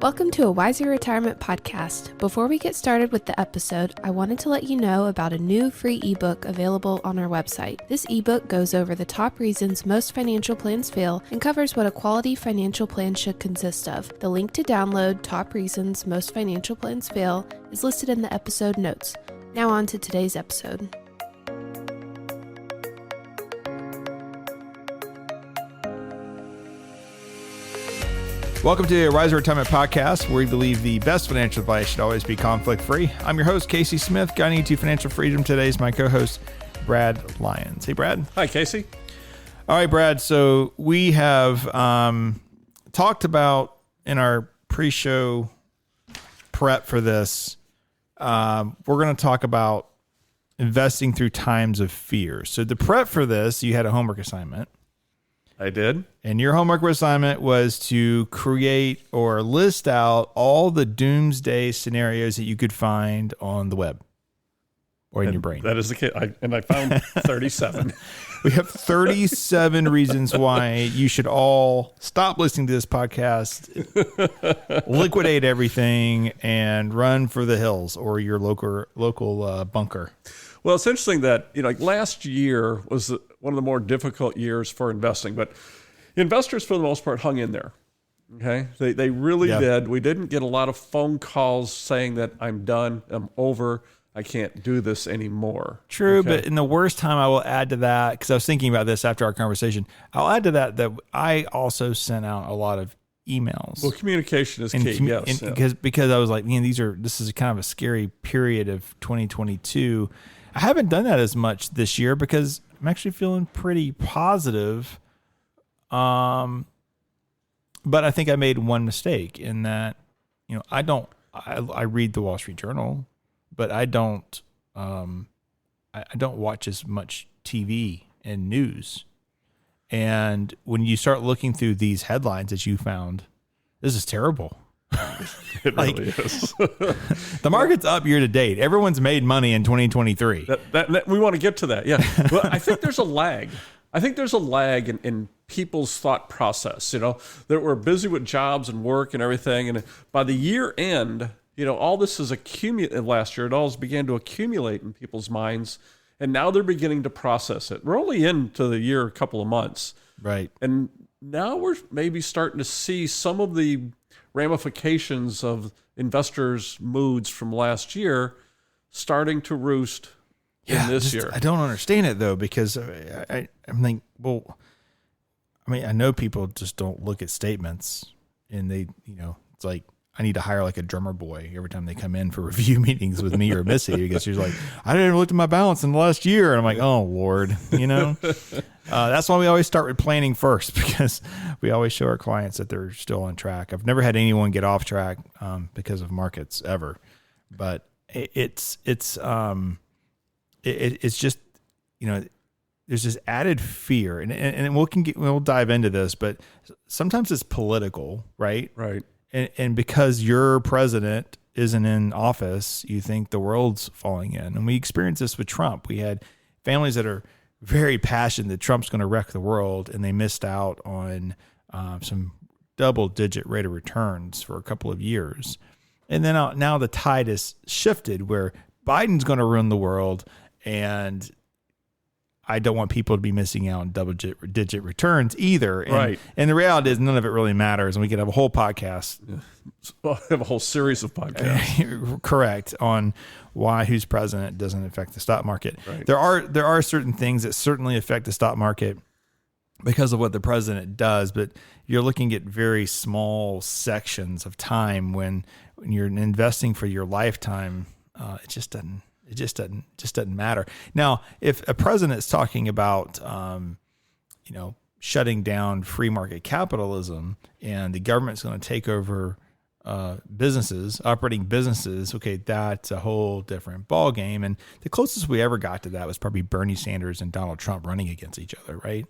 Welcome to a Wiser Retirement Podcast. Before we get started with the episode, I wanted to let you know about a new free ebook available on our website. This ebook goes over the top reasons most financial plans fail and covers what a quality financial plan should consist of. The link to download Top Reasons Most Financial Plans Fail is listed in the episode notes. Now on to today's episode. Welcome to the Wiser Retirement Podcast, where we believe the best financial advice should always be conflict-free. I'm your host, Casey Smith, guiding you to financial freedom. Today is my co-host, Brad Lyons. Hey, Brad. Hi, Casey. All right, Brad. So we have talked about in our pre-show prep for this, we're going to talk about investing through times of fear. So the prep for this, you had a homework assignment. I did. And your homework assignment was to create or list out all the doomsday scenarios that you could find on the web or in your brain. That is the case. I found 37. We have 37 reasons why you should all stop listening to this podcast, liquidate everything, and run for the hills or your local bunker. Well, it's interesting that, like last year was one of the more difficult years for investing, but investors for the most part hung in there. Okay. They really did. We didn't get a lot of phone calls saying that I'm done, I'm over, I can't do this anymore. True. Okay? But in the worst time, I will add to that, because I was thinking about this after our conversation, I'll add to that I also sent out a lot of emails. Well, communication is key. Yes. Because I was like, man, this is kind of a scary period of 2022. I haven't done that as much this year because I'm actually feeling pretty positive. But I think I made one mistake in that, I read the Wall Street Journal, but I don't watch as much TV and news. And when you start looking through these headlines that you found, this is terrible. It really is. The market's up year to date. Everyone's made money in 2023. That we want to get to that. Yeah. Well, I think there's a lag. In people's thought process. That we're busy with jobs and work and everything. And by the year end, all this is accumulated last year. It all began to accumulate in people's minds. And now they're beginning to process it. We're only into the year a couple of months. Right. And now we're maybe starting to see some of the ramifications of investors' moods from last year starting to roost in this year. I don't understand it though, because I'm like, I know people just don't look at statements and they, it's like, I need to hire like a drummer boy every time they come in for review meetings with me or Missy, because she's like, I didn't even look at my balance in the last year. And I'm like, oh Lord, that's why we always start with planning first, because we always show our clients that they're still on track. I've never had anyone get off track because of markets ever, but it's just, there's this added fear and we'll dive into this, but sometimes it's political, right? Right. And because your president isn't in office, you think the world's falling in. And we experienced this with Trump. We had families that are very passionate that Trump's going to wreck the world, and they missed out on some double-digit rate of returns for a couple of years. And then now the tide has shifted where Biden's going to ruin the world, and I don't want people to be missing out on double-digit returns either. And, right. And the reality is none of it really matters. And we could have a whole podcast. Well, have a whole series of podcasts. Correct. On why who's president doesn't affect the stock market. Right. There are certain things that certainly affect the stock market because of what the president does, but you're looking at very small sections of time when you're investing for your lifetime. It just doesn't matter. Now, if a president is talking about, shutting down free market capitalism and the government's going to take over operating businesses, okay, that's a whole different ball game. And the closest we ever got to that was probably Bernie Sanders and Donald Trump running against each other, right?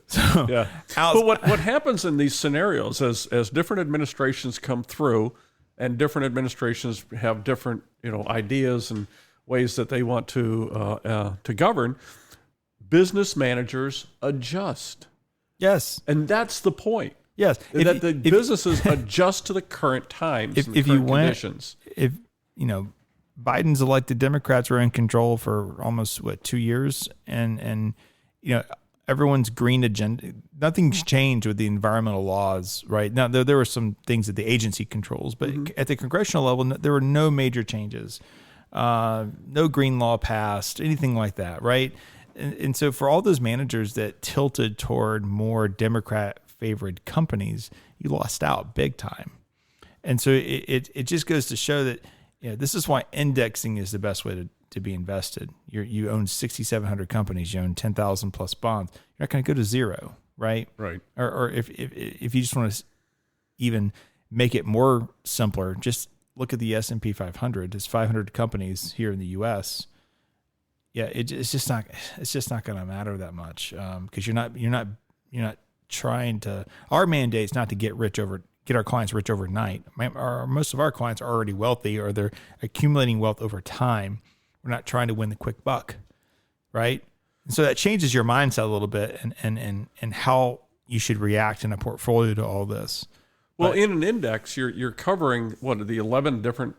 So, yeah. But what happens in these scenarios as different administrations come through, and different administrations have different ideas and ways that they want to govern, business managers adjust. Yes. And that's the point. Yes. That the businesses adjust to the current times and the current conditions. If, Biden's elected, Democrats were in control for almost 2 years, and everyone's green agenda. Nothing's changed with the environmental laws, right? Now there were some things that the agency controls, but at the congressional level, there were no major changes. No green law passed, anything like that, right? And so for all those managers that tilted toward more Democrat favored companies, you lost out big time. And so it just goes to show that this is why indexing is the best way to be invested. You own 6,700 companies, you own 10,000 plus bonds. You're not going to go to zero, right? Right. Or if you just want to even make it more simpler, just look at the S&P 500. It's 500 companies here in the U.S. Yeah, it's just not going to matter that much because you're not trying to. Our mandate is not to get our clients rich overnight. Most of our clients are already wealthy, or they're accumulating wealth over time. We're not trying to win the quick buck, right? And so that changes your mindset a little bit, and how you should react in a portfolio to all this. Well, in an index, you're covering the 11 different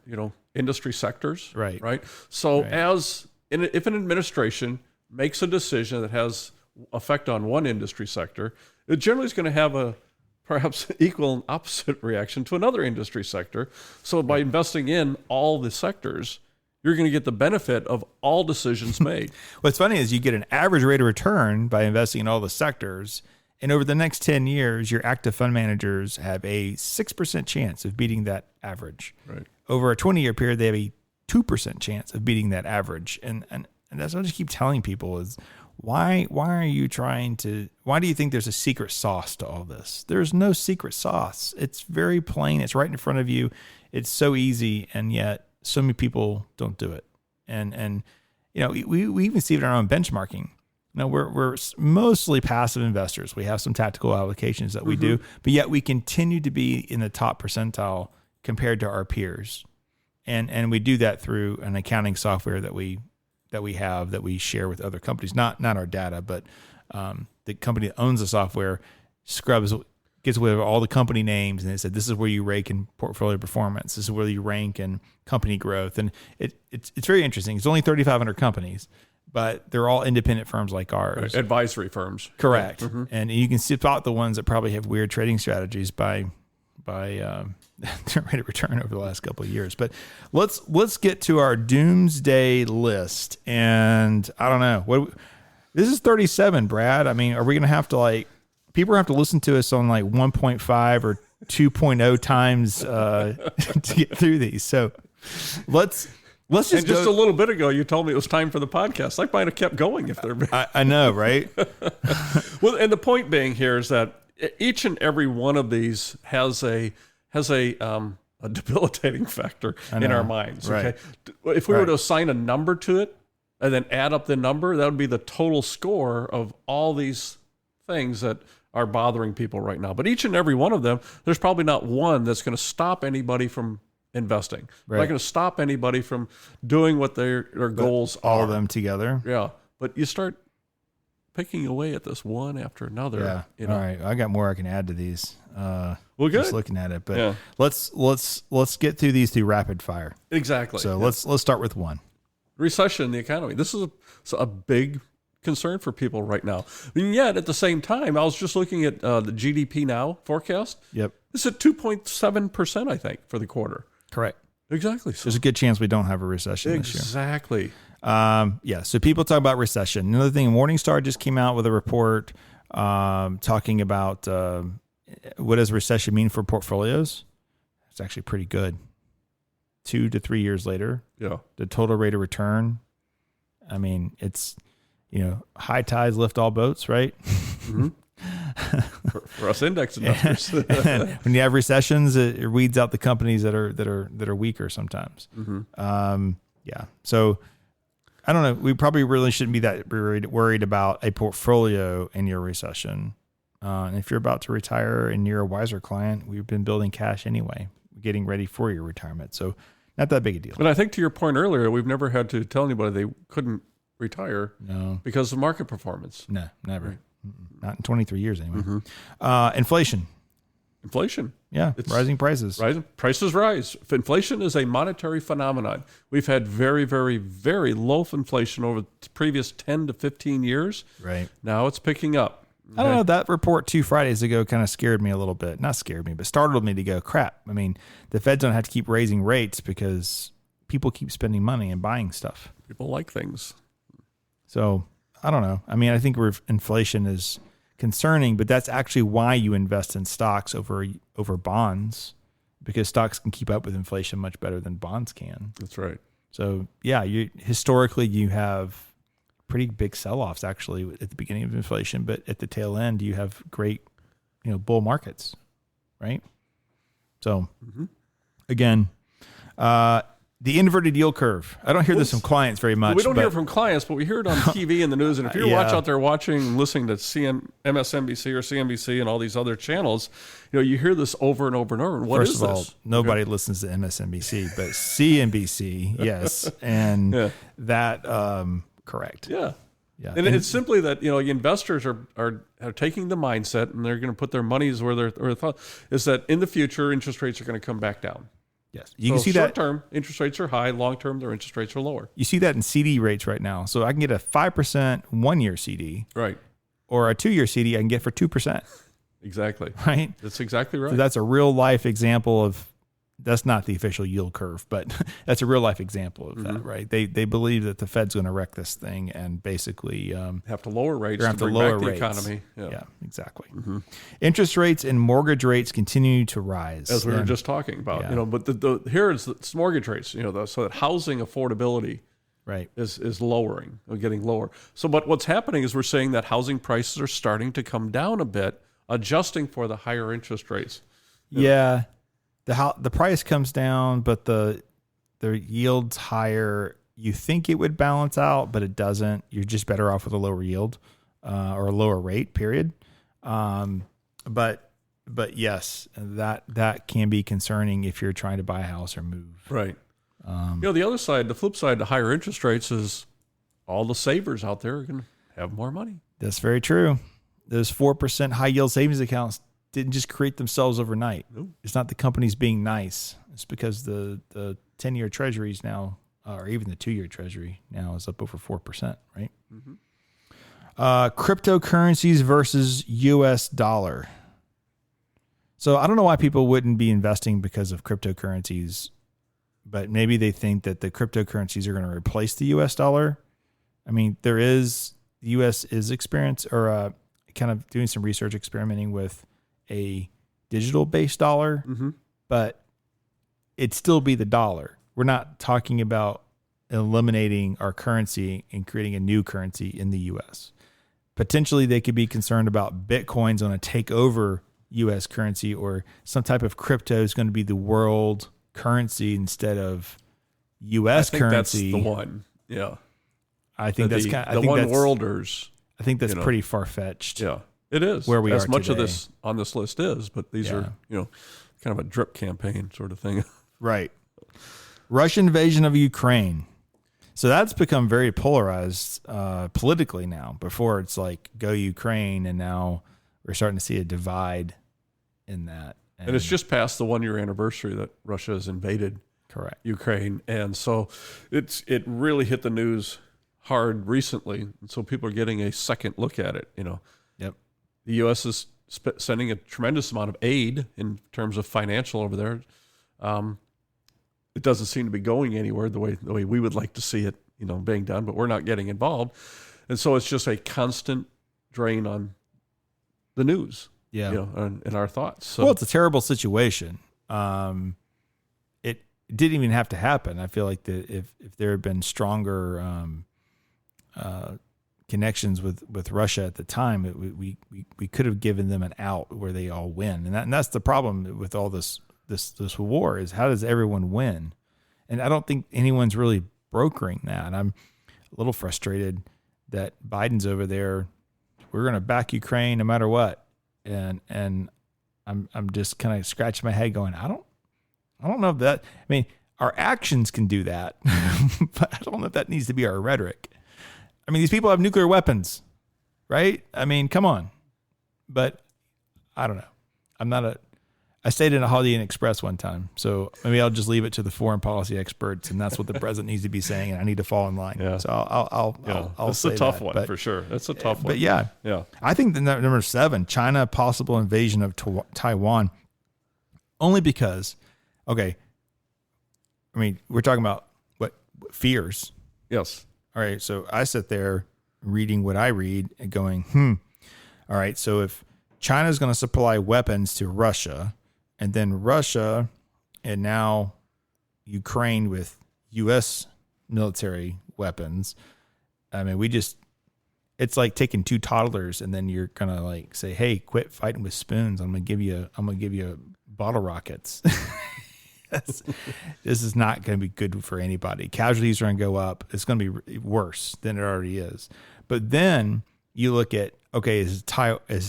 industry sectors, right? Right. So if an administration makes a decision that has effect on one industry sector, it generally is going to have a perhaps equal and opposite reaction to another industry sector. So by investing in all the sectors, you're going to get the benefit of all decisions made. What's funny is you get an average rate of return by investing in all the sectors. And over the next 10 years, your active fund managers have a 6% chance of beating that average. Right. Over a 20-year period, they have a 2% chance of beating that average. And that's what I just keep telling people is, why do you think there's a secret sauce to all this? There's no secret sauce. It's very plain. It's right in front of you. It's so easy, and yet so many people don't do it. And we even see it in our own benchmarking. We're mostly passive investors. We have some tactical allocations that we do, but yet we continue to be in the top percentile compared to our peers. And we do that through an accounting software that we share with other companies, not our data, but the company that owns the software gets rid of all the company names, and it said, this is where you rank in portfolio performance. This is where you rank in company growth. And it's very interesting. It's only 3,500 companies, but they're all independent firms like ours. Right. Advisory firms. Correct. Mm-hmm. And you can spot the ones that probably have weird trading strategies by their rate of return over the last couple of years. But let's get to our doomsday list. And I don't know, this is 37, Brad. I mean, are we going to have to people have to listen to us on 1.5 or 2.0 times to get through these. So let's just and just a little bit ago, you told me it was time for the podcast. I might have kept going if they're. I know, right? Well, and the point being here is that each and every one of these has a debilitating factor in our minds. Right. Okay, if we were to assign a number to it and then add up the number, that would be the total score of all these things that are bothering people right now. But each and every one of them, there's probably not one that's going to stop anybody from investing. Right. Not going to stop anybody from doing what their goals are. All of them together. Yeah. But you start picking away at this one after another. Yeah. All right. I got more I can add to these. Well, good. Just looking at it, but let's get through these through rapid fire. Exactly. So let's start with one. Recession in the economy. This is a big concern for people right now. And yet, at the same time, I was just looking at the GDP Now forecast. Yep. It's at 2.7%, I think, for the quarter. Correct. Exactly. So, there's a good chance we don't have a recession this year. Exactly. So people talk about recession. Another thing, Morningstar just came out with a report talking about what does recession mean for portfolios. It's actually pretty good. 2 to 3 years later, the total rate of return. I mean, it's high tides lift all boats, right? Mm-hmm. for us index investors. When you have recessions, it weeds out the companies that are weaker sometimes. Mm-hmm. So I don't know. We probably really shouldn't be that worried about a portfolio in your recession. And if you're about to retire and you're a wiser client, we've been building cash anyway, getting ready for your retirement. So not that big a deal. But I think to your point earlier, we've never had to tell anybody they couldn't retire because of market performance. No, never. Right. Not in 23 years anyway. Mm-hmm. Inflation. Inflation. Yeah, It's rising prices. Prices rise. Inflation is a monetary phenomenon. We've had very, very, very low inflation over the previous 10 to 15 years. Right. Now it's picking up. I don't know. That report 2 Fridays ago kind of scared me a little bit. Not scared me, but startled me to go, crap. I mean, the Feds don't have to keep raising rates because people keep spending money and buying stuff. People like things. So I don't know. I mean, I think inflation is concerning, but that's actually why you invest in stocks over bonds, because stocks can keep up with inflation much better than bonds can. That's right. So yeah, historically you have pretty big sell-offs actually at the beginning of inflation, but at the tail end you have great, bull markets, right? So again, the inverted yield curve. I don't hear this from clients very much. We don't hear it from clients, but we hear it on TV and the news. And if you're out there watching and listening to MSNBC or CNBC and all these other channels, you hear this over and over and over. What is this? First of all, nobody listens to MSNBC, but CNBC, yes. And that, correct. Yeah. Yeah. And it's simply that, investors are taking the mindset and they're going to put their monies where their thought is that in the future, interest rates are going to come back down. Yes. You can see that short-term interest rates are high, long-term their interest rates are lower. You see that in CD rates right now. So I can get a 5% 1-year CD. Right. Or a 2-year CD I can get for 2%. Exactly. Right? That's exactly right. So that's a real life example of, that's not the official yield curve, but that's a real life example of that, right? They believe that the Fed's going to wreck this thing and basically have to lower rates to bring back the economy. Yeah, exactly. Interest rates and mortgage rates continue to rise, as we were just talking about. But here is the mortgage rates. So that housing affordability, right, is lowering, or getting lower. So, but what's happening is we're saying that housing prices are starting to come down a bit, adjusting for the higher interest rates. Yeah. The price comes down, but the yield's higher. You think it would balance out, but it doesn't. You're just better off with a lower yield or a lower rate, period. But yes, that can be concerning if you're trying to buy a house or move. Right. The other side, the flip side to higher interest rates is all the savers out there are going to have more money. That's very true. Those 4% high yield savings accounts didn't just create themselves overnight. Nope. It's not the companies being nice. It's because the 10-year treasuries now, or even the 2-year treasury now, is up over 4%, right? Cryptocurrencies versus U.S. dollar. So I don't know why people wouldn't be investing because of cryptocurrencies, but maybe they think that the cryptocurrencies are going to replace the U.S. dollar. I mean, the U.S. is kind of doing some research experimenting with a digital-based dollar, but it'd still be the dollar. We're not talking about eliminating our currency and creating a new currency in the U.S. Potentially, they could be concerned about Bitcoin's going to take over U.S. currency, or some type of crypto is going to be the world currency instead of U.S. currency. That's the one. Yeah, I think that's kind of the one worlders. I think that's pretty far-fetched. Yeah. It is where we as are much today. of this on this list is, but these are kind of a drip campaign sort of thing. Right. Russian invasion of Ukraine. So that's become very polarized politically now. Before it's like go Ukraine, and now we're starting to see a divide in that. And it's just past the 1-year anniversary that Russia has invaded Ukraine, and so it really hit the news hard recently. And so people are getting a second look at it. Yep. The U.S. is sending a tremendous amount of aid in terms of financial over there. It doesn't seem to be going anywhere the way we would like to see it, being done, but we're not getting involved. And so it's just a constant drain on the news, and our thoughts. So, well, it's a terrible situation. It didn't even have to happen. I feel like if there had been stronger connections with Russia at the time, we could have given them an out where they all win, and that's the problem with all this war is how does everyone win? And I don't think anyone's really brokering that. I'm a little frustrated that Biden's over there. We're going to back Ukraine no matter what, and I'm just kind of scratching my head going, I don't know if that. I mean, our actions can do that, but I don't know if that needs to be our rhetoric. I mean, these people have nuclear weapons, right? I mean, come on. But I don't know. I'm not I stayed in a Holiday Inn Express one time, so maybe I'll just leave it to the foreign policy experts, and that's what the president needs to be saying, and I need to fall in line. Yeah. So I'll It's say a tough that, one but, for sure. It's a tough one. But yeah, I think the number 7, China possible invasion of Taiwan, only because, okay, I mean, we're talking about what fears. Yes. All right, so I sit there reading what I read and going, all right, so if China's going to supply weapons to Russia, and then Russia and now Ukraine with U.S. military weapons, I mean, it's like taking 2 toddlers and then you're going to like say, hey, quit fighting with spoons. I'm going to give you bottle rockets. This is not going to be good for anybody. Casualties are going to go up. It's going to be worse than it already is. But then you look at, okay, is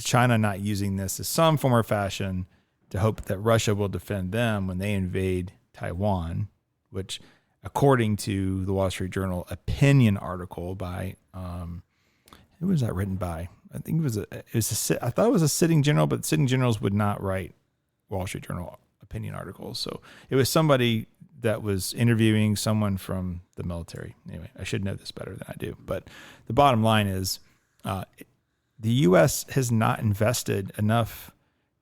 China not using this as some form or fashion to hope that Russia will defend them when they invade Taiwan, which, according to the Wall Street Journal opinion article by, who was that written by? I think I thought it was a sitting general, but sitting generals would not write Wall Street Journal opinion articles. So it was somebody that was interviewing someone from the military. Anyway, I should know this better than I do. But the bottom line is the U.S. has not invested enough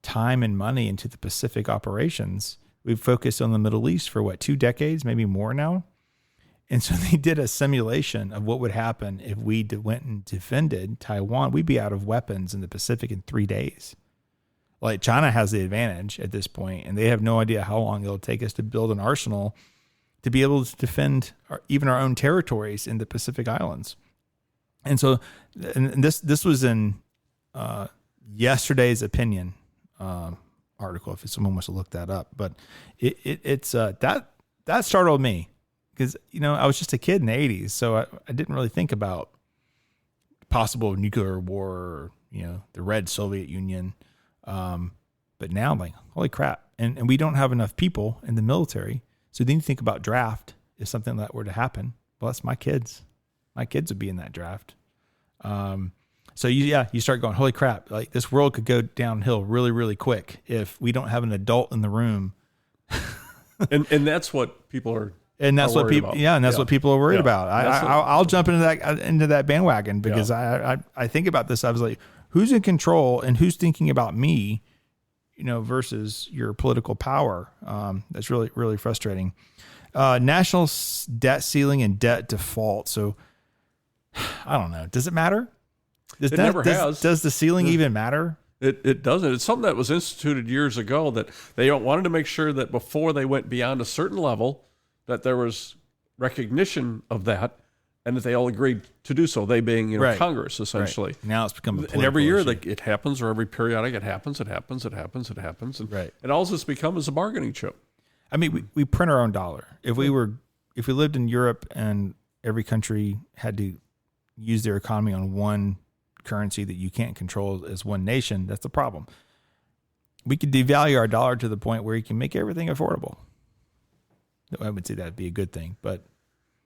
time and money into the Pacific operations. We've focused on the Middle East for 2 decades, maybe more now. And so they did a simulation of what would happen if we went and defended Taiwan. We'd be out of weapons in the Pacific in 3 days. Like, China has the advantage at this point, and they have no idea how long it'll take us to build an arsenal to be able to defend even our own territories in the Pacific Islands. And so, and this was in yesterday's opinion article, if someone wants to look that up. But it's that startled me because, I was just a kid in the 80s, so I didn't really think about possible nuclear war or, the Red Soviet Union. But now I'm like, holy crap. And we don't have enough people in the military. So then you think about draft if something like that were to happen. Well, that's my kids. My kids would be in that draft. So you start going, holy crap, like this world could go downhill really, really quick if we don't have an adult in the room. and that's what people are. And that's what people, about. And that's what people are worried about. I'll jump into that bandwagon because I think about this. I was like, who's in control and who's thinking about me, versus your political power. That's really, really frustrating. National debt ceiling and debt default. So I don't know. Does it matter? It never has. Does the ceiling even matter? It doesn't. It's something that was instituted years ago that they wanted to make sure that before they went beyond a certain level, that there was recognition of that, and that they all agreed to do so. They being, right. Congress, essentially. Right. Now it's become a political and every year issue. it happens, or every periodic it happens. And right. And all it's become is a bargaining chip. I mean, we print our own dollar. If we lived in Europe and every country had to use their economy on one currency that you can't control as one nation, that's a problem. We could devalue our dollar to the point where you can make everything affordable. I would say that'd be a good thing, but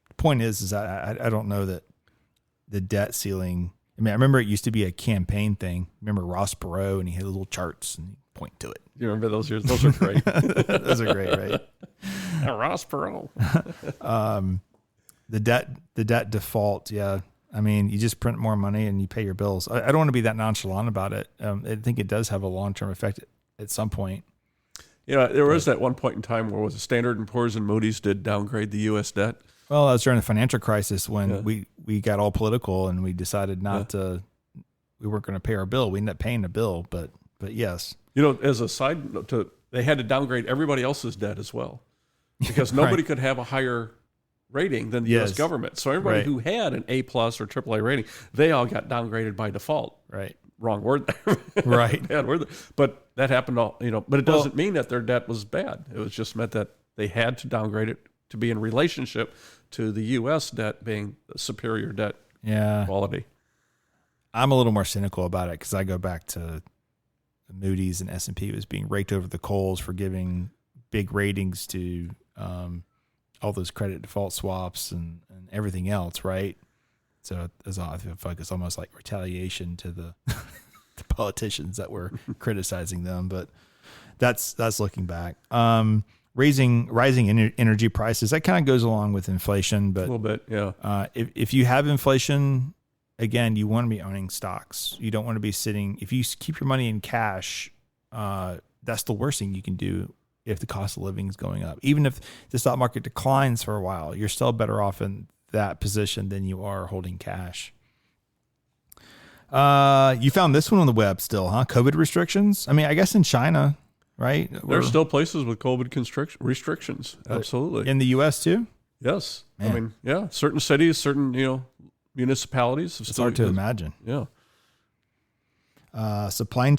the point is I don't know that the debt ceiling. I mean, I remember it used to be a campaign thing. Remember Ross Perot, and he had little charts and he'd point to it. You remember those years? Those are great. Those are great, right? Ross Perot. The debt default. Yeah. I mean, you just print more money and you pay your bills. I don't want to be that nonchalant about it. I think it does have a long-term effect at some point. There was that one point in time where Standard & Poor's and Moody's did downgrade the U.S. debt. Well, that was during the financial crisis when we got all political and we decided we weren't going to pay our bill. We ended up paying the bill, but yes. As a side note, they had to downgrade everybody else's debt as well because nobody could have a higher rating than the U.S. government. So everybody who had an A+ or AAA rating, they all got downgraded by default. Right. Wrong word there. Right. Bad word there. But that happened but it doesn't mean that their debt was bad. It was just meant that they had to downgrade it to be in relationship to the U.S. debt being the superior debt quality. I'm a little more cynical about it because I go back to Moody's and S&P was being raked over the coals for giving big ratings to all those credit default swaps and everything else, right? So I feel like it's almost like retaliation to the politicians that were criticizing them. But that's looking back. Rising energy prices, that kind of goes along with inflation, but A little bit, yeah. If you have inflation, again, you want to be owning stocks. You don't want to be sitting. If you keep your money in cash, that's the worst thing you can do if the cost of living is going up. Even if the stock market declines for a while, you're still better off in that position than you are holding cash. You found this one on the web still, huh? COVID restrictions. I mean, I guess in China, right? There's still places with COVID restrictions. Absolutely. In the U.S. too? Yes. Man. I mean, yeah, certain cities, certain, municipalities. It's hard to imagine. Yeah. Supply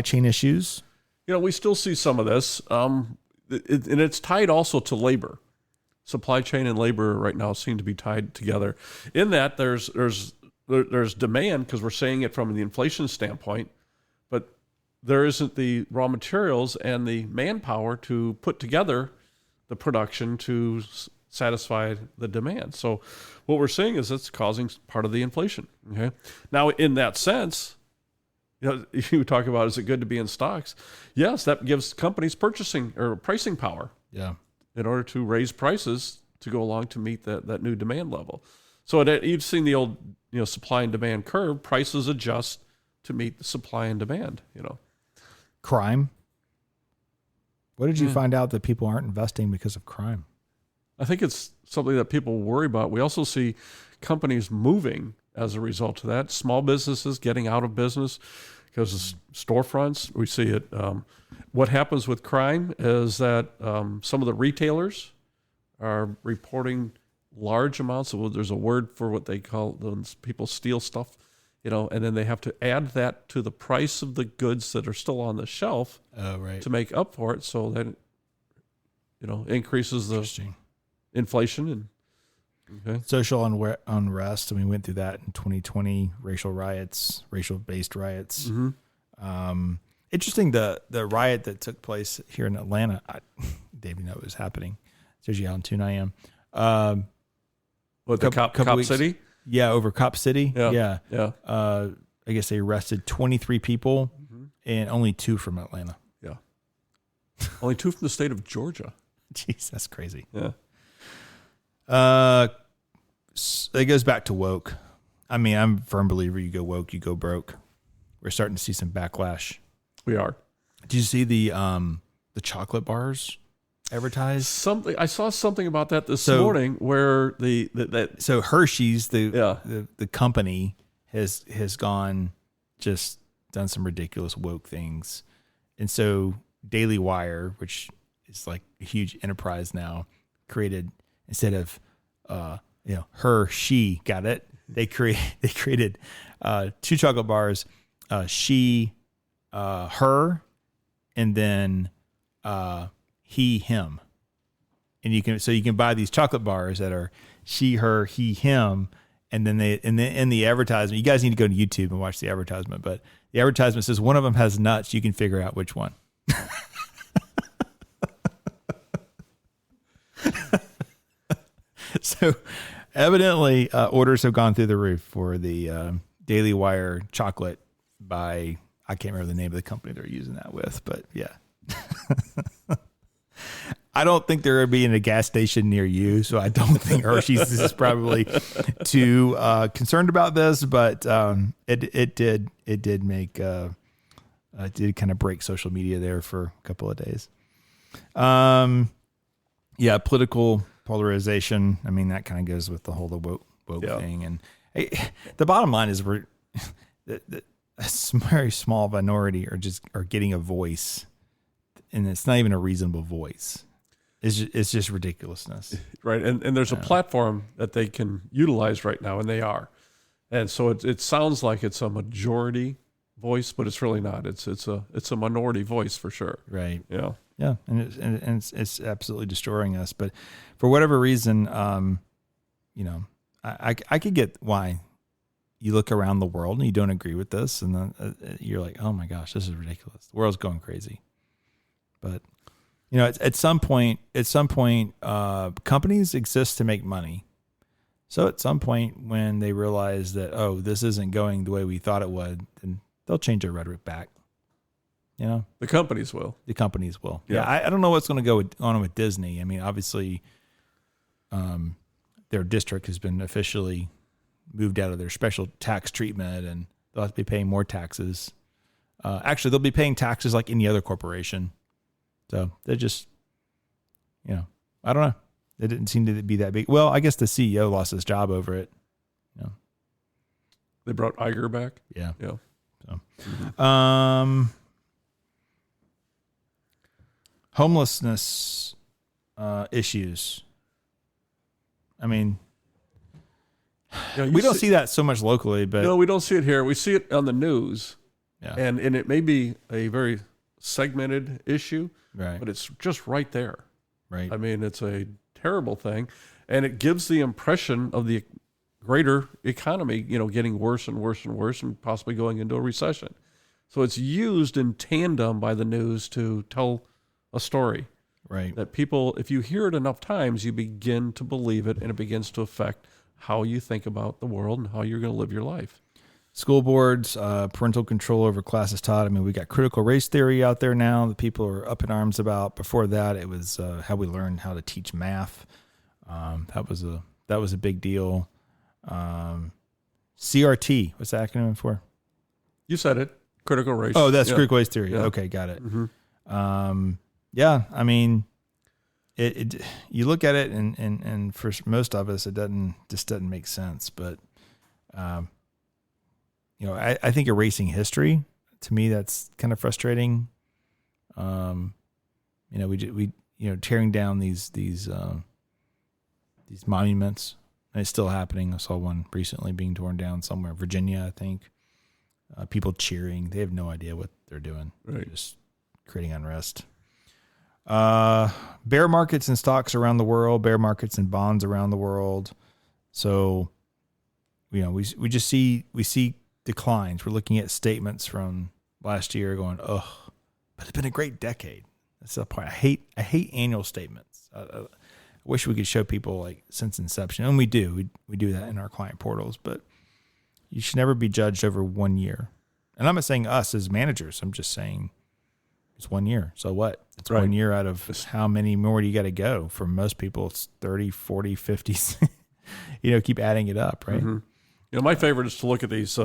chain issues. We still see some of this. And it's tied also to labor. Supply chain and labor right now seem to be tied together. In that there's demand, because we're seeing it from the inflation standpoint, but there isn't the raw materials and the manpower to put together the production to satisfy the demand. So what we're seeing is it's causing part of the inflation. Okay. Now, in that sense, if you talk about, is it good to be in stocks? Yes, that gives companies purchasing or pricing power. Yeah. In order to raise prices to go along to meet that new demand level. So you've seen the old, supply and demand curve. Prices adjust to meet the supply and demand. Crime. What did you find out that people aren't investing because of crime? I think it's something that people worry about. We also see companies moving as a result of that. Small businesses getting out of business because of storefronts. We see it. What happens with crime is that some of the retailers are reporting large amounts of, there's a word for what they call when people steal stuff, and then they have to add that to the price of the goods that are still on the shelf to make up for it. So that, increases the inflation and social unrest. I mean, we went through that in 2020, racial-based riots. Mm-hmm. Interesting, the riot that took place here in Atlanta, I didn't even know it was happening. It shows you how in tune I am. What, the Cop City? Yeah, over Cop City. Yeah. I guess they arrested 23 people and only 2 from Atlanta. Yeah. Only 2 from the state of Georgia. Jeez, that's crazy. Yeah. It goes back to woke. I mean, I'm a firm believer you go woke, you go broke. We're starting to see some backlash. We are. Did you see the chocolate bars advertised? I saw something about that this morning where so Hershey's the company has gone just done some ridiculous woke things, and so Daily Wire, which is like a huge enterprise now, created, instead of Hershey, got it? They created 2 chocolate bars, she, her, and then he, him. And you can buy these chocolate bars that are she, her, he, him, and then in the advertisement, you guys need to go to YouTube and watch the advertisement, but the advertisement says one of them has nuts. You can figure out which one. So evidently orders have gone through the roof for the Daily Wire chocolate by, I can't remember the name of the company they're using that with, but yeah. I don't think they're being a gas station near you, so I don't think Hershey's is probably too concerned about this, but it did kind of break social media there for a couple of days. Political polarization. I mean, that kind of goes with the whole woke thing, and the bottom line is a very small minority are getting a voice, and it's not even a reasonable voice. It's just ridiculousness, right? And there's a platform that they can utilize right now, and they are, and so it sounds like it's a majority voice, but it's really not. It's a minority voice for sure, right? Yeah, and it's absolutely destroying us. But for whatever reason, I could get why you look around the world and you don't agree with this, and then you're like, oh my gosh, this is ridiculous. The world's going crazy. But at some point, companies exist to make money. So at some point, when they realize that this isn't going the way we thought it would, then they'll change their rhetoric back. You know, The companies will. the companies will. Yeah. I don't know what's going to go on with Disney. I mean, obviously, their district has been officially moved out of their special tax treatment, and they'll have to be paying more taxes. Actually, they'll be paying taxes like any other corporation. So they're just, you know, I don't know. They didn't seem to be that big. Well, I guess the CEO lost his job over it. You know. They brought Iger back. Yeah. Yeah. So, homelessness issues. I mean, we don't see that so much locally, but No, we don't see it here. We see it on the news. yeah, And it may be a very segmented issue, right, but it's just right there. right, I mean, it's a terrible thing, and it gives the impression of the greater economy, getting worse and worse and worse, and possibly going into a recession. So it's used in tandem by the news to tell a story right. that people, if you hear it enough times, you begin to believe it, and it begins to affect how you think about the world and how you're going to live your life. School boards, parental control over classes taught. I mean, we got critical race theory out there now that people are up in arms about. Before that, it was how we learned how to teach math. That was a big deal. CRT, what's the acronym for? You said it. Critical race. Oh, that's Yeah. critical race theory. Yeah. Okay, got it. Mm-hmm. Yeah, I mean, it you look at it and for most of us, it doesn't make sense. But, I think erasing history, to me, that's kind of frustrating. We tearing down these monuments, and it's still happening. I saw one recently being torn down somewhere, Virginia, I think. People cheering. They have no idea what they're doing. Right. They're just creating unrest. Bear markets and stocks around the world, bear markets and bonds around the world. So, we just see declines. We're looking at statements from last year going, but it's been a great decade. That's the point. I hate annual statements. I wish we could show people like since inception, and we do. We do that in our client portals, but you should never be judged over 1 year. And I'm not saying us as managers. I'm just saying it's 1 year. So what? It's Right. 1 year out of how many more do you got to go? For most people, it's 30, 40, 50. Keep adding it up, right? Mm-hmm. My favorite is to look at these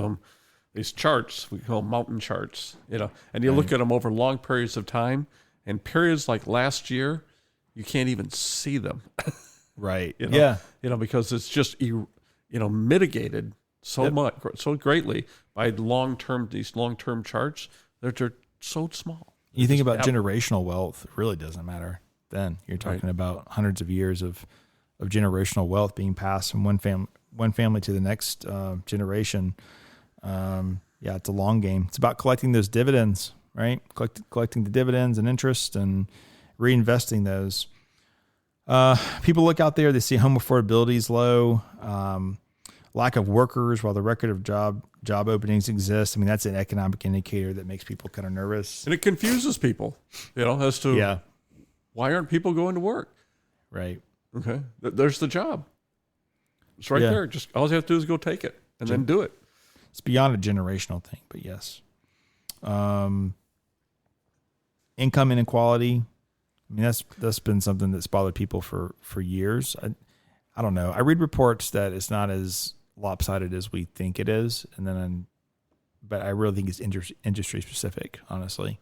charts. We call them mountain charts. And you look at them over long periods of time, and periods like last year, you can't even see them. Right. Yeah. Because it's just mitigated so much, so greatly by these long-term charts. They're so small. You think about generational wealth, it really doesn't matter then. You're talking about hundreds of years of generational wealth being passed from one family to the next generation. It's a long game. It's about collecting those dividends, right? Collecting the dividends and interest and reinvesting those. People look out there, they see home affordability is low, lack of workers while the record of job openings exists. I mean, that's an economic indicator that makes people kind of nervous. And it confuses people, as to why aren't people going to work? Right. Okay. There's the job. It's right there. Just all you have to do is go take it and then do it. It's beyond a generational thing, but yes. Income inequality. I mean, that's been something that's bothered people for years. I don't know. I read reports that it's not as lopsided as we think it is, but I really think it's industry specific, honestly.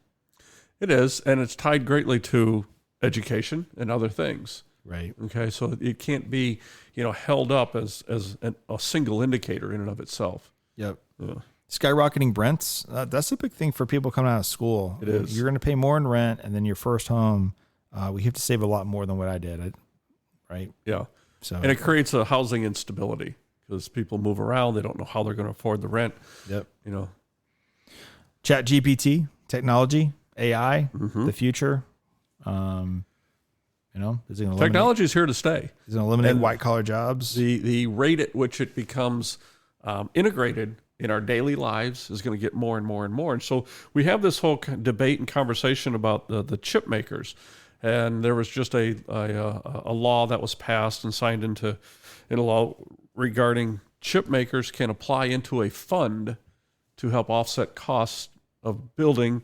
It is, and it's tied greatly to education and other things. Right. Okay, so it can't be, held up as a single indicator in and of itself. Yep. Yeah. Skyrocketing rents. That's a big thing for people coming out of school. It is. You're going to pay more in rent, and then your first home, we have to save a lot more than what I did. Right. Yeah. So, and it creates a housing instability because people move around. They don't know how they're going to afford the rent. Yep. Chat GPT, technology, AI, the future. Is it going to technology is here to stay. Is it going to eliminate white collar jobs? The rate at which it becomes integrated in our daily lives is going to get more and more and more. And so we have this whole debate and conversation about the chip makers. And there was just a law that was passed and signed into law regarding chip makers can apply into a fund to help offset costs of building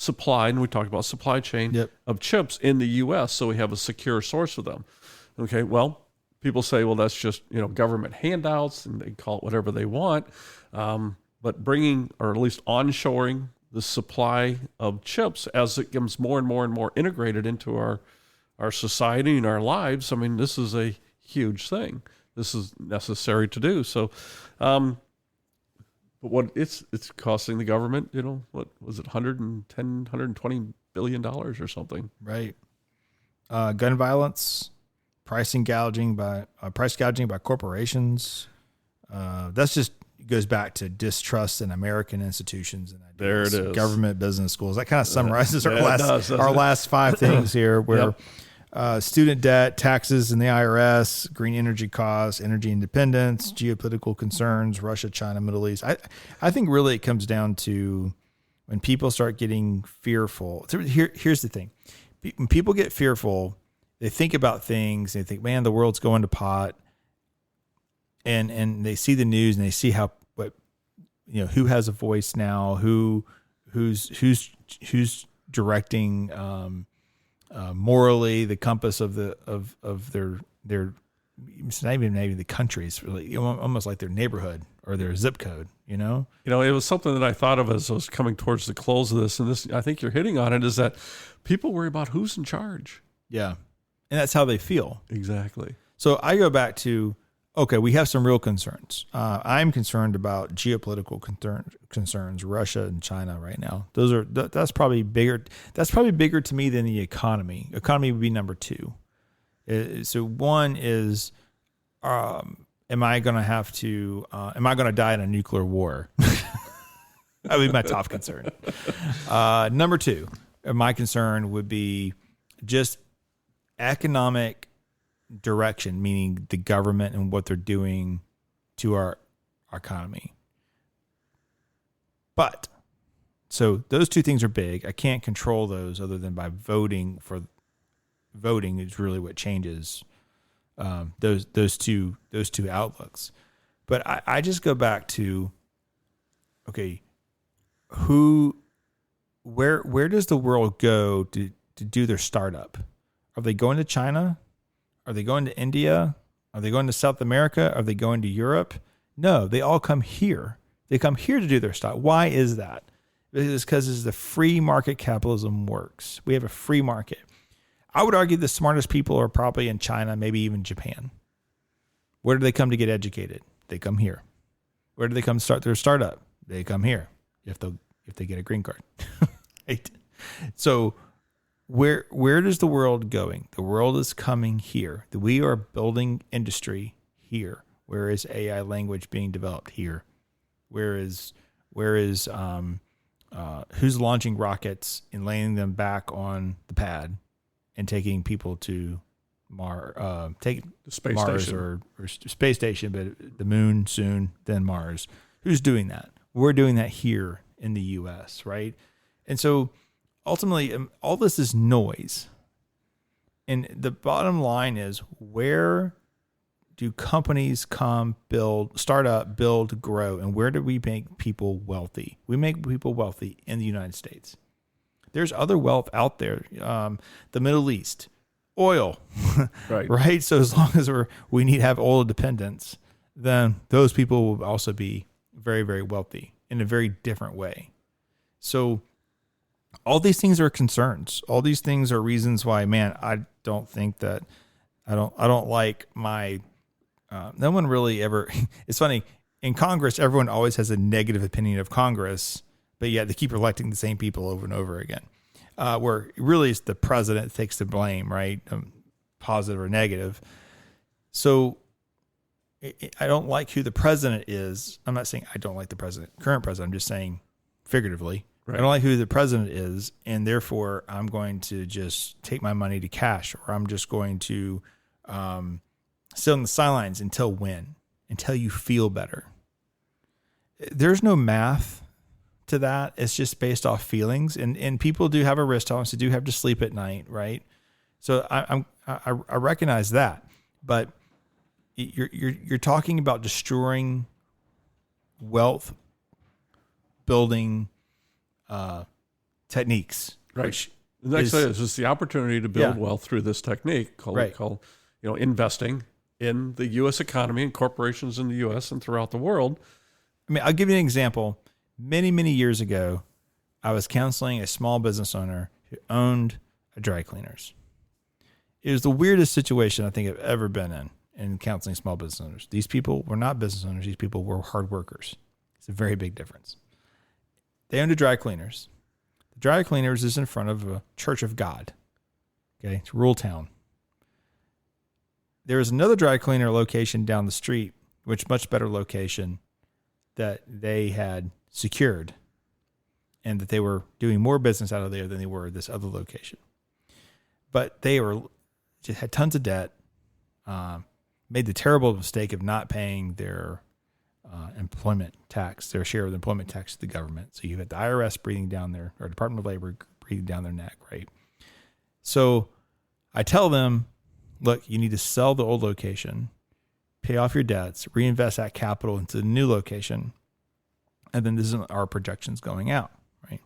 supply, and we talked about supply chain of chips in the U.S. so we have a secure source of them. Okay, well, people say, well, that's just government handouts, and they call it whatever they want. But bringing, or at least onshoring, the supply of chips as it becomes more and more and more integrated into our society and our lives. I mean, this is a huge thing. This is necessary to do. So, but what it's costing the government, what was it, $120 billion or something? Right. Gun violence, price gouging by corporations. That's just goes back to distrust in American institutions and ideas. There it is. Government, business, schools. That kind of summarizes our last 5 things here, where student debt, taxes in the IRS, green energy costs, energy independence, geopolitical concerns, Russia, China, Middle East. I think really it comes down to when people start getting fearful. So here's the thing. When people get fearful, they think about things, and they think, man, the world's going to pot. And they see the news, and they see who has a voice now, who's directing morally the compass of their it's not even maybe the countries, really almost like their neighborhood or their zip code. It was something that I thought of as I was coming towards the close of this, and this, I think you're hitting on it, is that people worry about who's in charge. Yeah, and that's how they feel. Exactly. So I go back to, okay, we have some real concerns. I'm concerned about geopolitical concerns, Russia and China right now. That's probably bigger. That's probably bigger to me than the economy. Economy would be number 2. So one is, am I going to die in a nuclear war? That would be my top concern. Number 2, my concern would be just economic direction, meaning the government and what they're doing to our economy. But so those 2 things are big. I can't control those other than by voting. Voting is really what changes those two outlooks. But I just go back to, okay, where does the world go to do their startup? Are they going to China? Are they going to India? Are they going to South America? Are they going to Europe? No, they all come here. They come here to do their stuff. Why is that? It's because the free market capitalism works. We have a free market. I would argue the smartest people are probably in China, maybe even Japan. Where do they come to get educated? They come here. Where do they come to start their startup? They come here if they get a green card. Right? So where does the world going? The world is coming here. We are building industry here. Where is AI language being developed here? Where is who's launching rockets and landing them back on the pad and taking people to Mars station. or space station, but the moon soon, then Mars. Who's doing that? We're doing that here in the U.S., right? And so ultimately, all this is noise. And the bottom line is, where do companies come, start up, build, grow, and where do we make people wealthy? We make people wealthy in the United States. There's other wealth out there. The Middle East, oil, right? So as long as we need to have oil dependence, then those people will also be very, very wealthy in a very different way. So all these things are concerns. All these things are reasons why, man, I don't like my, no one really ever, it's funny, in Congress, everyone always has a negative opinion of Congress, but yet they keep electing the same people over and over again. Where really it's the president that takes the blame, right? Positive or negative. So I don't like who the president is. I'm not saying I don't like the current president. I'm just saying figuratively. Right. I don't like who the president is, and therefore I'm going to just take my money to cash, or I'm just going to sit on the sidelines until when? Until you feel better. There's no math to that. It's just based off feelings, and people do have a risk tolerance. They do have to sleep at night, right? So I recognize that, but you're talking about destroying wealth building techniques. Right. Which the next thing is the opportunity to build wealth through this technique called investing in the U.S. economy and corporations in the U.S. and throughout the world. I mean, I'll give you an example. Many, many years ago, I was counseling a small business owner who owned a dry cleaners. It was the weirdest situation I think I've ever been in counseling small business owners. These people were not business owners. These people were hard workers. It's a very big difference. They owned a dry cleaners. The dry cleaners is in front of a Church of God. Okay, it's a rural town. There is another dry cleaner location down the street, which much better location that they had secured, and that they were doing more business out of there than they were at this other location. But they just had tons of debt, made the terrible mistake of not paying their employment tax, their share of the employment tax to the government. So you had the IRS breathing down their, or Department of Labor breathing down their neck, right? So I tell them, look, you need to sell the old location, pay off your debts, reinvest that capital into the new location, and then this is our projections going out, right?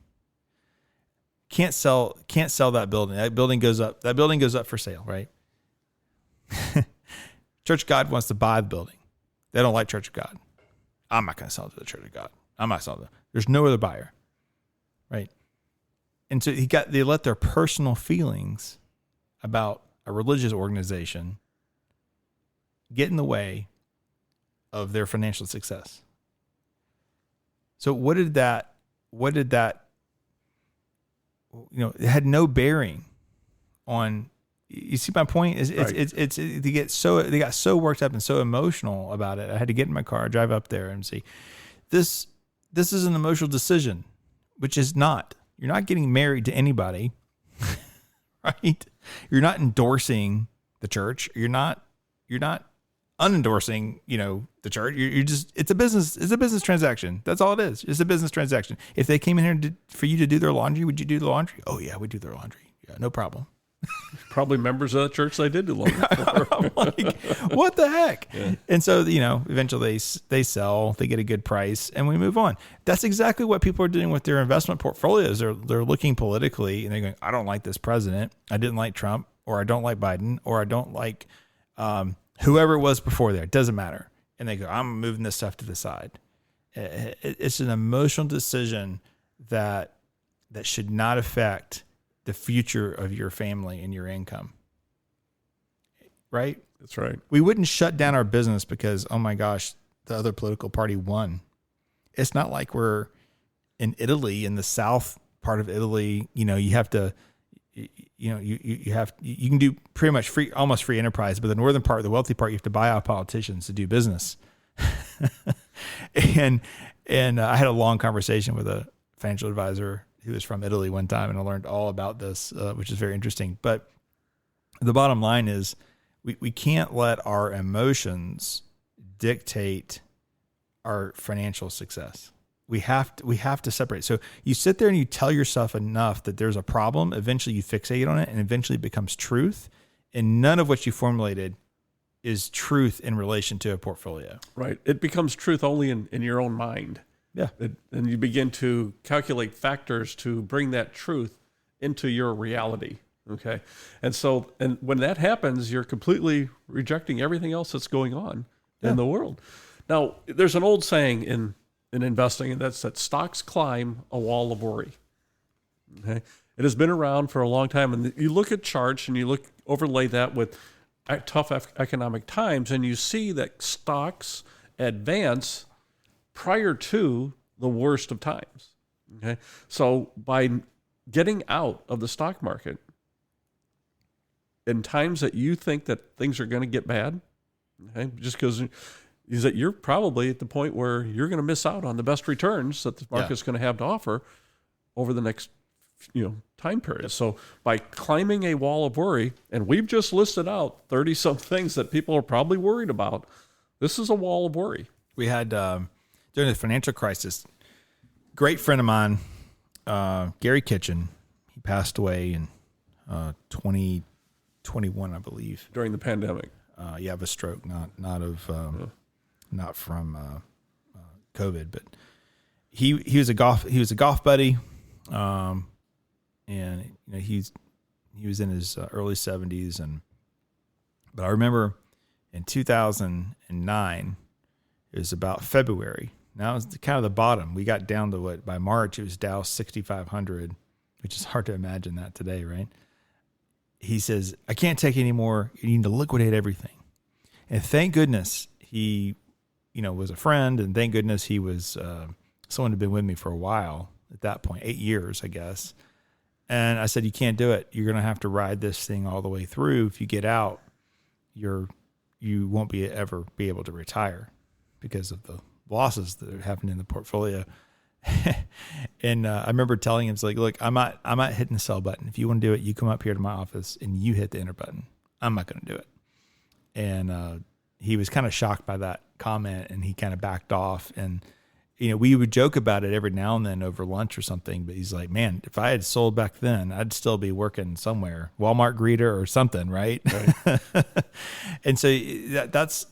Can't sell that building. That building goes up for sale, right? Church of God wants to buy the building. They don't like Church of God. I'm not going to sell it to the Church of God. I'm not selling it. There's no other buyer, right? And so they let their personal feelings about a religious organization get in the way of their financial success. So what did that, it had no bearing on, you see my point? They got so worked up and so emotional about it. I had to get in my car, drive up there and see this is an emotional decision, which is not, you're not getting married to anybody, right? You're not endorsing the church. You're not unendorsing, the church. It's a business transaction. That's all it is. It's a business transaction. If they came in here for you to do their laundry, would you do the laundry? Oh yeah, we do their laundry. Yeah, no problem. Probably members of the church they did do laundry for. I'm like, what the heck? Yeah. And so, eventually they sell, they get a good price, and we move on. That's exactly what people are doing with their investment portfolios. They're looking politically, and they're going, I don't like this president. I didn't like Trump, or I don't like Biden, or I don't like whoever it was before there. It doesn't matter. And they go, I'm moving this stuff to the side. It's an emotional decision that should not affect the future of your family and your income. Right? That's right. We wouldn't shut down our business because, oh my gosh, the other political party won. It's not like we're in Italy, in the south part of Italy. You have to, you can do pretty much almost free enterprise, but the northern part, the wealthy part, you have to buy out politicians to do business. and I had a long conversation with a financial advisor who was from Italy one time, and I learned all about this, which is very interesting. But the bottom line is we can't let our emotions dictate our financial success. We have to separate. So you sit there and you tell yourself enough that there's a problem. Eventually you fixate on it, and eventually it becomes truth. And none of what you formulated is truth in relation to a portfolio. Right. It becomes truth only in your own mind. Yeah. And you begin to calculate factors to bring that truth into your reality. Okay. And when that happens, you're completely rejecting everything else that's going on in the world. Now, there's an old saying in investing, and that's that stocks climb a wall of worry. Okay. It has been around for a long time. And you look at charts and you overlay that with tough economic times, and you see that stocks advance prior to the worst of times. Okay. So by getting out of the stock market in times that you think that things are going to get bad, okay, just because is that you're probably at the point where you're going to miss out on the best returns that the market's going to have to offer over the next time period. So by climbing a wall of worry, and we've just listed out 30 some things that people are probably worried about, this is a wall of worry. We had during the financial crisis, great friend of mine, Gary Kitchen, he passed away in 2021, I believe. During the pandemic. Of a stroke, not from COVID, but he was a golf buddy. and he was in his early 70s, but I remember in 2009, it was about February. Now it was kind of the bottom. We got down to by March, it was Dow 6,500, which is hard to imagine that today, right? He says, I can't take any more. You need to liquidate everything. And thank goodness he, was a friend, and thank goodness he was someone who'd been with me for a while at that point, 8 years, I guess. And I said, you can't do it. You're going to have to ride this thing all the way through. If you get out, you won't ever be able to retire because of the losses that happened in the portfolio. And I remember telling him, it's like, look, I'm not hitting the sell button. If you want to do it, you come up here to my office and you hit the enter button. I'm not going to do it. And he was kind of shocked by that comment, and he kind of backed off. And we would joke about it every now and then over lunch or something, but he's like, man, if I had sold back then, I'd still be working somewhere, Walmart greeter or something, right? And so that's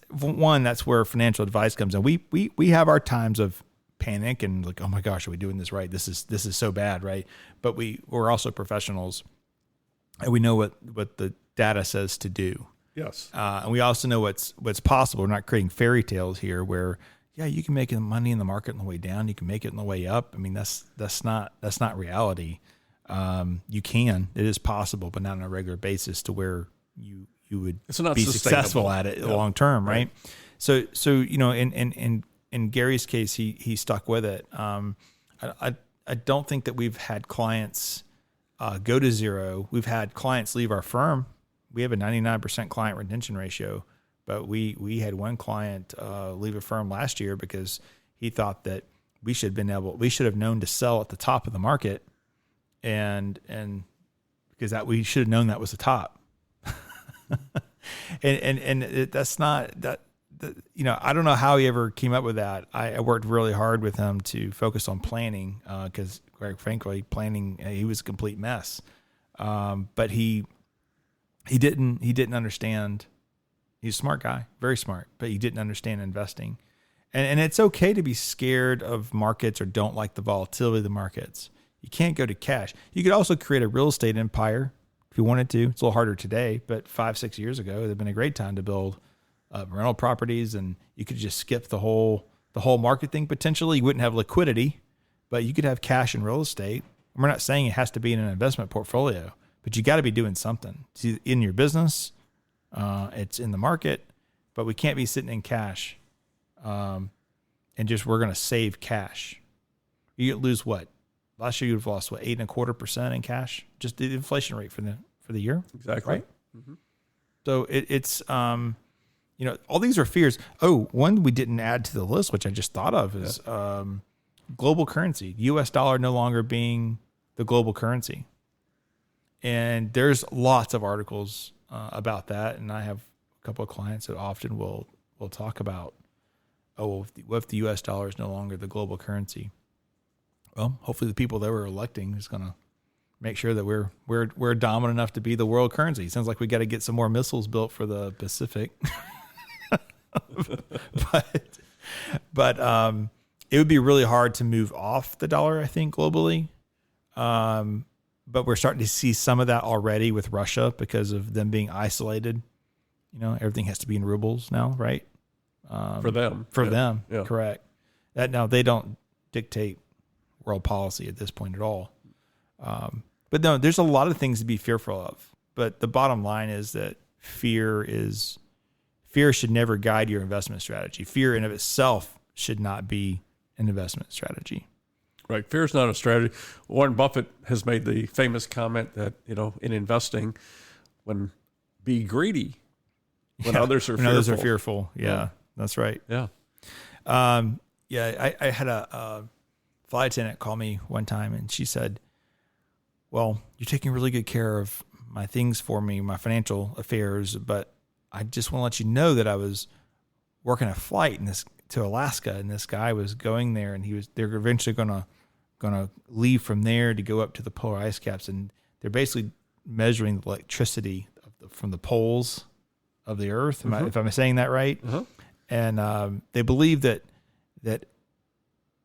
where financial advice comes in. We have our times of panic and like, oh my gosh, are we doing this right? This is so bad, right? But we're also professionals, and we know what the data says to do. Yes. And we also know what's possible. We're not creating fairy tales here where, yeah, you can make money in the market on the way down. You can make it on the way up. I mean, that's not reality. You can. It is possible, but not on a regular basis to where you would be successful at it long term, right? So in Gary's case, he stuck with it. I don't think that we've had clients go to zero. We've had clients leave our firm. We have a 99% client retention ratio. But we had one client leave a firm last year because he thought that we should have known to sell at the top of the market, and because we should have known that was the top. That's not that. I don't know how he ever came up with that. I worked really hard with him to focus on planning because, quite frankly, planning he was a complete mess. But he didn't understand. He's a smart guy, very smart, but he didn't understand investing. And it's okay to be scared of markets or don't like the volatility of the markets. You can't go to cash. You could also create a real estate empire if you wanted to. It's a little harder today, but 5-6 years ago, it would have been a great time to build rental properties, and you could just skip the whole market thing potentially. You wouldn't have liquidity, but you could have cash in real estate. And we're not saying it has to be in an investment portfolio, but you got to be doing something. It's in your business. It's in the market, but we can't be sitting in cash, and we're going to save cash. You lose what? Last year you would have lost 8.25% in cash, just the inflation rate for the year. Exactly. Right. Mm-hmm. So it's all these are fears. Oh, one we didn't add to the list, which I just thought of, is global currency. U.S. dollar no longer being the global currency, and there's lots of articles about that, and I have a couple of clients that often will talk about, what if the U.S. dollar is no longer the global currency? Well, hopefully the people that we're electing is going to make sure that we're dominant enough to be the world currency. It sounds like we got to get some more missiles built for the Pacific, but it would be really hard to move off the dollar, I think, globally. But we're starting to see some of that already with Russia because of them being isolated. Everything has to be in rubles now, right? For them. Yeah. Correct. That now they don't dictate world policy at this point at all. But no, there's a lot of things to be fearful of. But the bottom line is that fear should never guide your investment strategy. Fear in of itself should not be an investment strategy. Right. Fear is not a strategy. Warren Buffett has made the famous comment that, in investing, be greedy when others are fearful. Others are fearful. Yeah, that's right. Yeah. I had a flight attendant call me one time, and she said, well, you're taking really good care of my things for me, my financial affairs, but I just want to let you know that I was working a flight to Alaska, and this guy was going there, and they're eventually going to leave from there to go up to the polar ice caps, and they're basically measuring the electricity from the poles of the Earth. If I'm saying that right? Uh-huh. And they believe that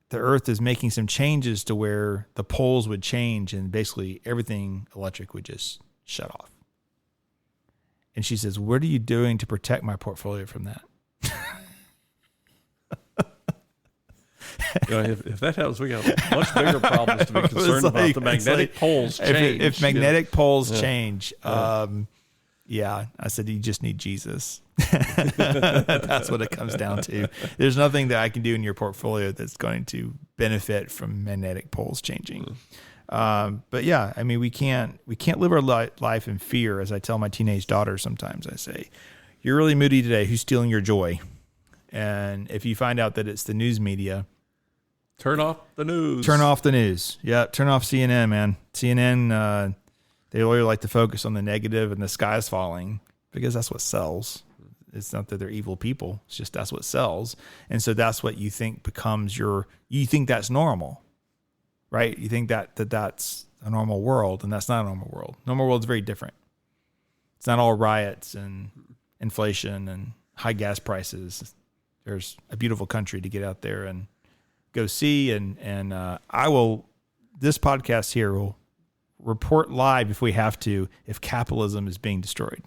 the earth is making some changes to where the poles would change and basically everything electric would just shut off. And she says, what are you doing to protect my portfolio from that? If that happens, we got much bigger problems to be concerned about. The magnetic poles change. If magnetic poles change, yeah, I said, you just need Jesus. That's what it comes down to. There's nothing that I can do in your portfolio that's going to benefit from magnetic poles changing. But yeah, I mean, we can't live our life in fear. As I tell my teenage daughter sometimes, I say, you're really moody today. Who's stealing your joy? And if you find out that it's the news media, turn off the news. Turn off the news. Yeah, turn off CNN, man. CNN, they really like to focus on the negative and the sky's falling because that's what sells. It's not that they're evil people. It's just that's what sells. And so that's what you think becomes you think that's normal, right? You think that's a normal world, and that's not a normal world. Normal world's very different. It's not all riots and inflation and high gas prices. There's a beautiful country to get out there and go see. And this podcast here will report live if we have to, if capitalism is being destroyed.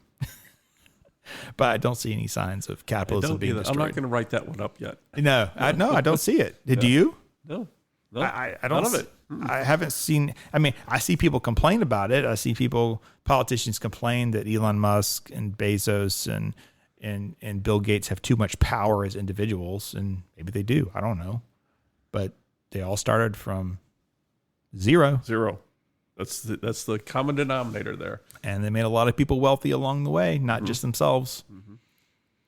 But I don't see any signs of capitalism being destroyed. I'm not going to write that one up yet. No, I don't see it. Do you? No. I don't. None of it. I haven't seen. I mean, I see people complain about it. I see politicians complain that Elon Musk and Bezos and Bill Gates have too much power as individuals, and maybe they do. I don't know, but they all started from zero. That's the common denominator there. And they made a lot of people wealthy along the way, not just themselves. Mm-hmm.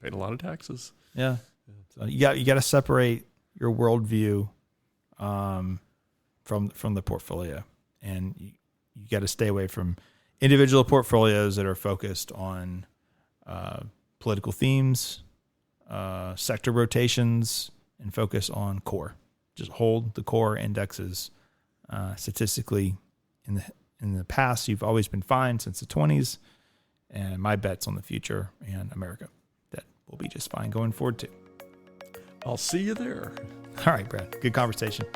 Paid a lot of taxes. Yeah. So you got to separate your worldview from the portfolio, and you got to stay away from individual portfolios that are focused on political themes, sector rotations, and focus on core. Just hold the core indexes. Statistically, in the past, you've always been fine since the 20s, and my bet's on the future and America that will be just fine going forward too. I'll see you there. All right, Brad. Good conversation.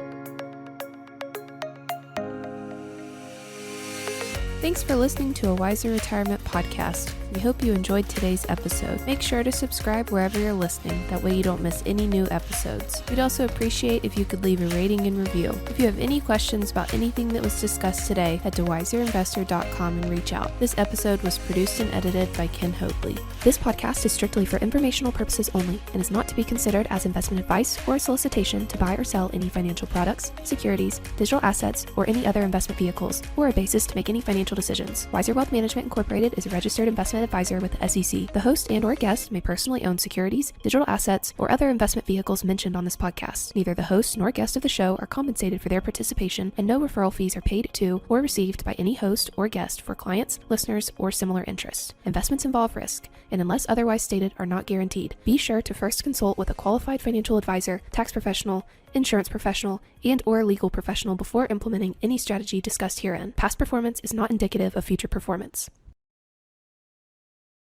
Thanks for listening to a Wiser Retirement podcast. We hope you enjoyed today's episode. Make sure to subscribe wherever you're listening. That way you don't miss any new episodes. We'd also appreciate if you could leave a rating and review. If you have any questions about anything that was discussed today, head to wiserinvestor.com and reach out. This episode was produced and edited by Ken Hoadley. This podcast is strictly for informational purposes only and is not to be considered as investment advice or a solicitation to buy or sell any financial products, securities, digital assets, or any other investment vehicles, or a basis to make any financial decisions. Wiser Wealth Management Incorporated is a registered investment advisor with the SEC. The host and/or guest may personally own securities, digital assets, or other investment vehicles mentioned on this podcast. Neither the host nor guest of the show are compensated for their participation, and no referral fees are paid to or received by any host or guest for clients, listeners, or similar interests. Investments involve risk, and unless otherwise stated, are not guaranteed. Be sure to first consult with a qualified financial advisor, tax professional, insurance professional, and/or legal professional before implementing any strategy discussed herein. Past performance is not indicative of future performance.